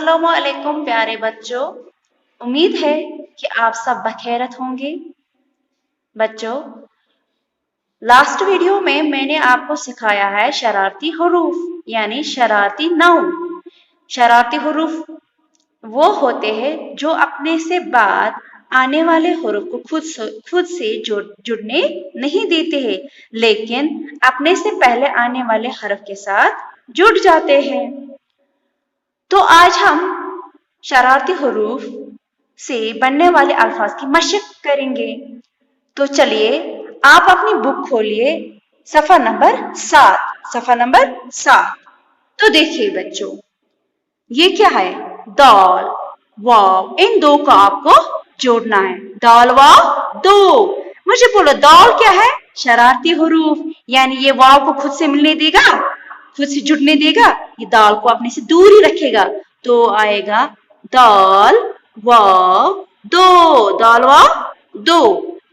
अस्सलामु अलैकुम प्यारे बच्चों। उम्मीद है कि आप सब बखैरत होंगे। बच्चों, लास्ट वीडियो में मैंने आपको सिखाया है शरारती हुरूफ यानी शरारती नाउन। शरारती हुरूफ वो होते हैं जो अपने से बाद आने वाले हुरूफ को खुद से जुड़ने नहीं देते हैं, लेकिन अपने से पहले आने वाले हरफ के साथ जुड़ जाते हैं। तो आज हम शरारती हुरूफ से बनने वाले अल्फाज की मशक करेंगे। तो चलिए आप अपनी बुक खोलिए, सफा नंबर 7। तो देखिए बच्चों, ये क्या है? दाल वाव, इन दो को आपको जोड़ना है। दाल वाव दो। मुझे बोलो दाल क्या है? शरारती हुरूफ, यानी ये वाव को खुद से मिलने देगा, खुद से जुड़ने देगा, ये दाल को अपने से दूर ही रखेगा। तो आएगा दाल वाव दो, दाल वाव दो।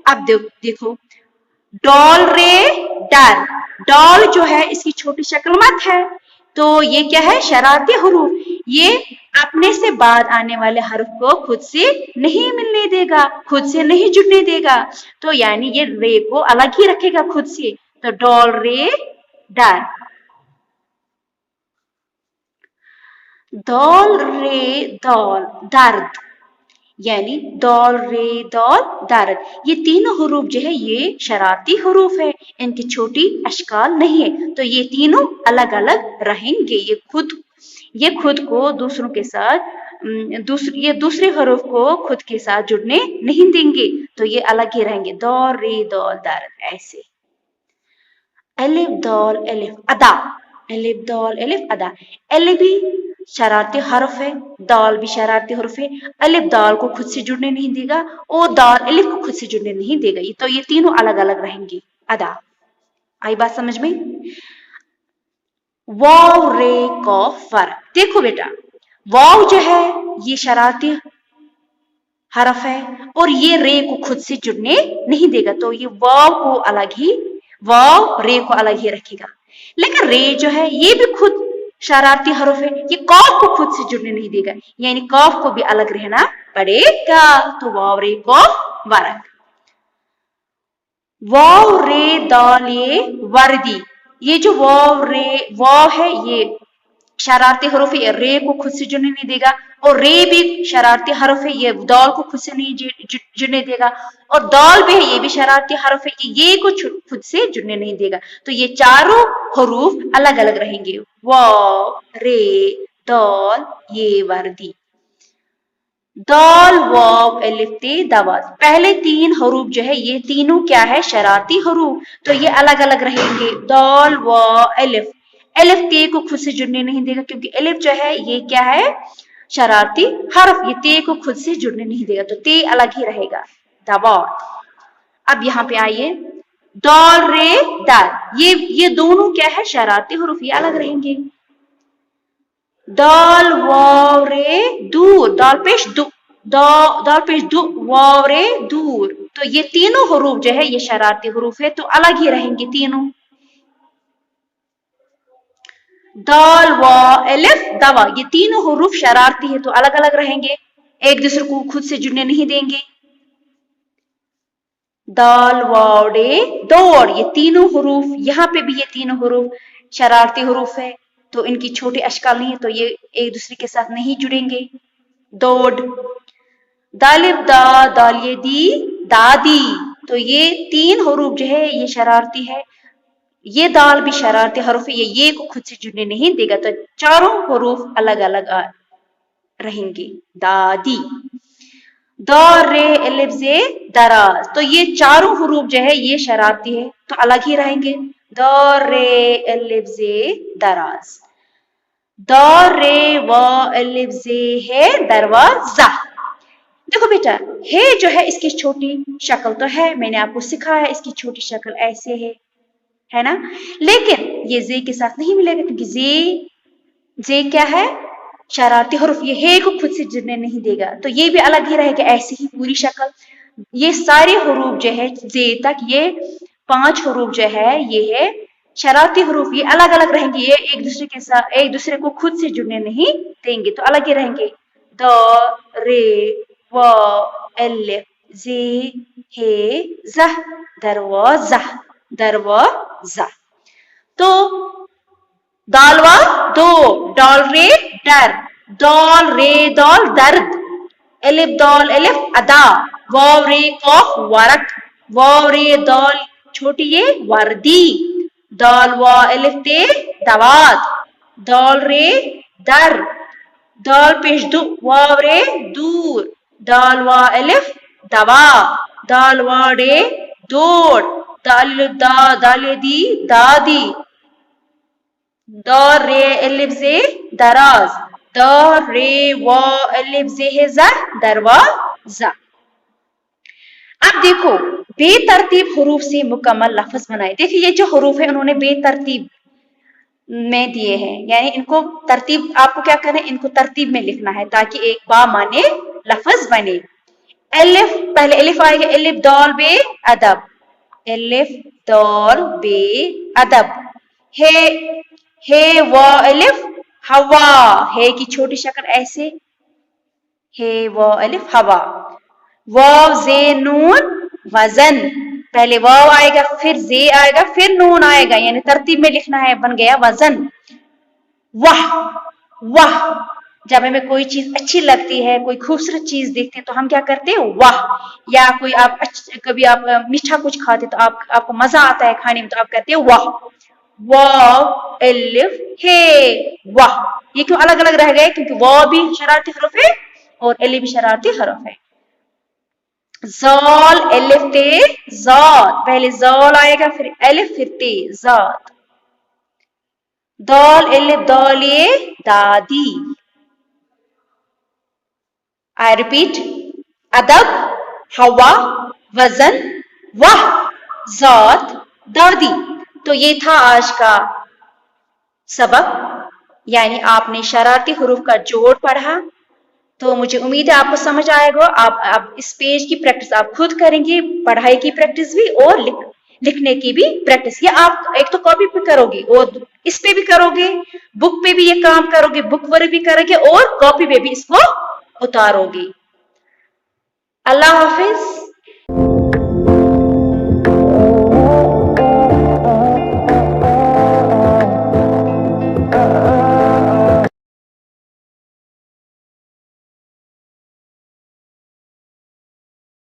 अब देखो डॉल रे डर। डॉल जो है इसकी छोटी शक्ल मत है, तो ये क्या है? शरारती हुरूफ। ये अपने से बाद आने वाले हर्फ को खुद से नहीं मिलने देगा, खुद से नहीं जुड़ने देगा। तो यानी ये रे को अलग ही रखेगा खुद से। तो डॉल रे डर। दौल रे दौल दर्द, यानी दौल रे दौल दर्द। ये तीनों हुरूफ जो है ये शरारती हुरूफ है, इनकी छोटी अशकाल नहीं है, तो ये तीनों अलग अलग रहेंगे। ये खुद को दूसरों के साथ ये दूसरे हुरूफ को खुद के साथ जुड़ने नहीं देंगे, तो ये अलग ही रहेंगे। दौल रे दौल दर्द ऐसे। अलिफ दौल अलिफ अदा, अलिफ दौल अलिफ अदा। अलिफ भी शरारती हरफ है, दाल भी शरारती हरफ है। अलिफ दाल को खुद से जुड़ने नहीं देगा और दाल अलिफ को खुद से जुड़ने नहीं देगा, तो ये तीनों अलग अलग रहेंगे। अदा। आई बात समझ में? वाव रे कॉफ फर्क। देखो बेटा, वाव जो है ये शरारती हरफ है और ये रे को खुद से जुड़ने नहीं देगा, तो ये वाव रे को अलग ही रखेगा। लेकिन रे जो है ये भी खुद शरारती हरफ है, ये कॉफ को खुद से जुड़ने नहीं देगा, यानी कॉफ को भी अलग रहना पड़ेगा। तो वाव रे कॉफ वरक। वाव रे दाल ये वर्दी। ये जो वाव है ये शरारती हरफ है, रे को खुद से जुड़ने नहीं देगा, और रे भी शरारती हरफ है, ये दाल को खुद से नहीं जुड़ने देगा, और दाल भी है ये भी शरारती हरफ है, ये को खुद से जुड़ने नहीं देगा। तो ये चारों हरूफ अलग अलग रहेंगे। वाव रे दाल ये वर्दी। दाल वाव अलिफ ते दवात। पहले तीन हरूफ जो है ये तीनों क्या है? शरारती हरूफ, तो ये अलग अलग रहेंगे। दाल वाव अलिफ। अलिफ ते को खुद से जुड़ने नहीं देगा, क्योंकि अलिफ जो है ये क्या है? शरारती हरफ, ये ते को खुद से जुड़ने नहीं देगा, तो ते अलग ही रहेगा। दवात। अब यहाँ पे आइए, दाल रे दाल, ये दोनों क्या है? शरारती हुरूफ, ये अलग रहेंगे। दाल वाव रे दूर, दाल पेश दू वाव रे दूर, तो ये तीनों हुरूफ जो है ये शरारती हुरूफ है, तो अलग ही रहेंगे तीनों। दाल वाव अलिफ दवा, ये तीनों हुरूफ शरारती है, तो अलग अलग रहेंगे, एक दूसरे को खुद से जुड़ने नहीं देंगे। दाल वाव डे दौड़, ये तीनों हुरूफ, यहाँ पे भी ये तीनों हुरूफ शरारती हुरूफ है, तो इनकी छोटी अशकाल नहीं है, तो ये एक दूसरे के साथ नहीं जुड़ेंगे। दौड़। दालिब दा दाल ये दी दादी, तो ये तीन हुरूफ जो है ये शरारती है, ये दाल भी शरारती हरूफ है, ये को खुद से जुड़ने नहीं देगा, तो चारों हुरूफ अलग अलग रहेंगे। दादी। दार रे अलिफ जे दराज, तो ये चारों हुरूफ जो है ये शरारती है, तो अलग ही रहेंगे। दार रे अलिफ जे दराज। दार रे व अलिफ जे है दरवाजा। देखो बेटा, है जो है इसकी छोटी शक्ल तो है, मैंने आपको सिखाया है इसकी छोटी शक्ल ऐसे है ना, लेकिन ये जे के साथ नहीं मिलेगा, क्योंकि जे क्या है? शरारती हुरूफ, ये है को खुद से जुड़ने नहीं देगा, तो ये भी अलग ही रहेगा, ऐसे ही पूरी शक्ल। ये सारे हुरूफ जो है जे तक, ये 5 हुरूफ जो है ये है शरारती हुरूफ, ये अलग अलग रहेंगे, ये एक दूसरे के साथ एक दूसरे को खुद से जुड़ने नहीं देंगे तो अलग ही रहेंगे। द रे व अलिफ जे हे ज़ह, दरवाज़ा, दरवाज़ा। तो दालवा दो, डॉल रे डर, दौल रे दौल दर्द, अलिफ दौल अलिफ अदा, वाव रे कौफ वरक, वाव रे दौल छोटी ये वर्दी, दाल वा अलिफ ते दवात, दौल रे दर, दाल पेश दु वाव रे दूर, दाल वा अलिफ दवा, दाल वा रे दौड़, दाल दा दाल दी दादी, दौर रे अलिफ से दराज, दौर रे व अलिफ से है जा दरवाजा। अब देखो बेतरतीब हरूफ से मुकम्मल लफ्ज बनाए। देखिए ये जो हरूफ है उन्होंने बेतरतीब में दिए हैं, यानी इनको तरतीब आपको क्या करना है, इनको तरतीब में लिखना है ताकि एक बा माने लफ्ज बने। अलिफ पहले अलिफ आएगा, अलिफ दौल बे अदब, अलिफ दौल बे अदब। हे व अलिफ हवा, हे की छोटी शक्ल ऐसे, हे व अलिफ हवा। वाव जे नून वजन, पहले वाव आएगा फिर जे आएगा फिर नून आएगा, यानी तरतीब में लिखना है, बन गया वजन। वाह वाह, जब हमें कोई चीज अच्छी लगती है, कोई खूबसूरत चीज देखते हैं तो हम क्या करते हैं वाह, या कोई आप कभी आप मीठा कुछ खाते तो आपको मजा आता है खाने में तो आप कहते हैं वाह। वाव अलिफ हे वाह, ये क्यों अलग अलग रह गए, क्योंकि वाव भी शरारती हरफ है और अलिफ भी शरारती हरफ है। ज़ाल अलिफ ते ज़ात, पहले ज़ाल आएगा फिर अलिफ फिर ते ज़ात। दाल अलिफ दाल ये दादी। आई रिपीट, अदब, हवा, वजन, वाह, ज़ात, दादी। तो ये था आज का सबक, यानी आपने शरारती हुरूफ का जोड़ पढ़ा। तो मुझे उम्मीद है आपको समझ आएगा। आप इस पेज की प्रैक्टिस आप खुद करेंगे, पढ़ाई की प्रैक्टिस भी और लिखने की भी प्रैक्टिस। ये आप एक तो कॉपी पे करोगे और इस पे भी करोगे, बुक पे भी ये काम करोगे, बुक वर्क भी करोगे और कॉपी पे भी इसको उतारोगे। अल्लाह हाफिज।